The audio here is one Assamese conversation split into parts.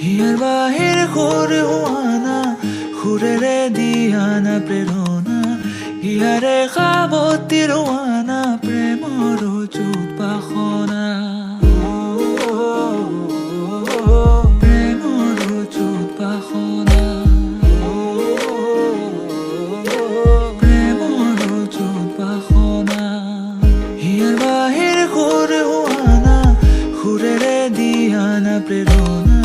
হিয়াৰ বাহিৰ সুৰ হোৱানা সুৰেৰে দিয়ানা প্ৰেৰণা হিয়াৰে সাৱতী ৰোৱানা প্ৰেমৰ চুপাসনা প্ৰেমৰ চুপাসনা প্ৰেমৰ চুপাসনা হিয়াৰ বাহিৰ সুৰ হোৱানা সুৰেৰে দিয়ানা প্ৰেৰণা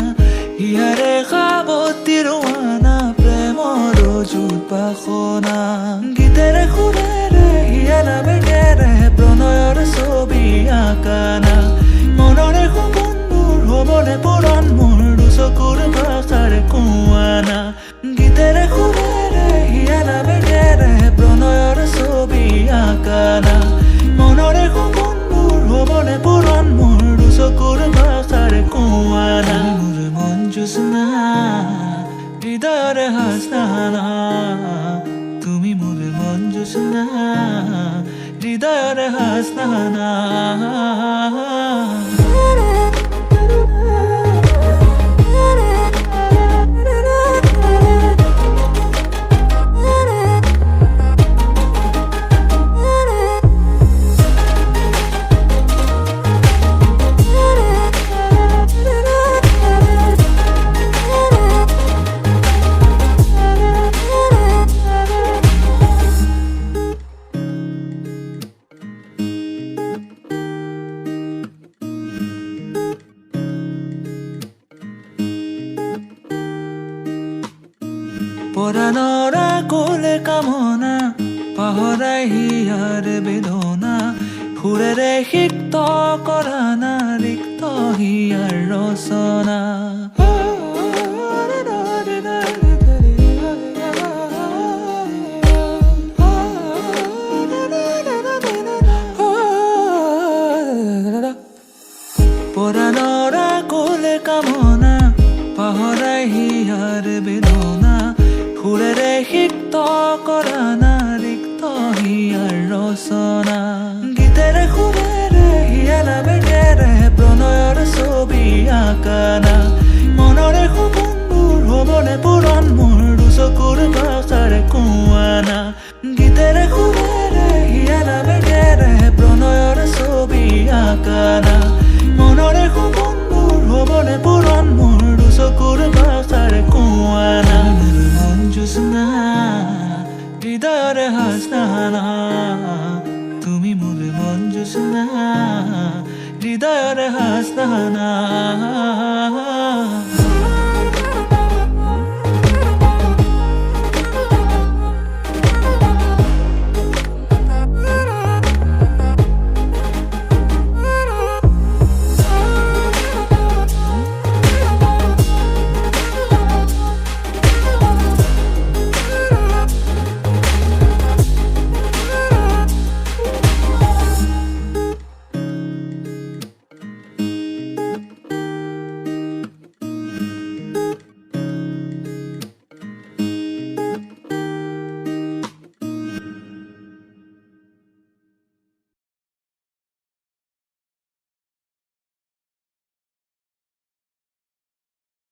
হিয়াৰে সাৱতী ৰোৱানা প্ৰেমৰ চুপাসনা গীতেৰে সুৰেৰে হিয়াৰা বেগেৰে প্ৰণয়ৰ ছবি আঁকানা মনৰে সপোনবোৰ হ'বনে পূৰণ মোৰ দুচকুৰ ভাষাৰ কোৱানা গীতেৰে সুৰেৰে হিয়াৰা বেগেৰে প্ৰণয়ৰ ছবি আঁকানা মনৰে সপোনবোৰ হ'বনে পূৰণ মোৰ দুচকুৰ ভাষাৰ কোৱানা মোৰ মন জোছনা হৃদয়ৰে হাসনা তুমি মোৰ মন জোছনা হৃদয়ৰে হাসনা পৰাণৰা কোলে কামনা পাহৰাই হিয়াৰ বেদনা সুৰেৰে সিক্ত কৰানা ৰিক্ত হিয়াৰ ৰচনা পৰাণৰা কোলে কামনা পাহৰাই হিয়াৰ বেদনা সুৰেৰে সিক্ত কৰানা ৰিক্ত হিয়াৰ ৰচনা গীতেৰে সুৰেৰে হিয়াৰা বেগেৰে প্ৰণয়ৰ ছবি আঁকানা মনৰে সপোনবোৰ হ'বনে পূৰণ মোৰ দুচকুৰ ভাষাৰ কোৱানা গীতেৰে সুৰেৰে হিয়াৰা বেগেৰে প্ৰণয়ৰ ছবি আঁকানা মনৰে সপোনবোৰ হ'বনে পূৰণ মোৰ দুচকুৰ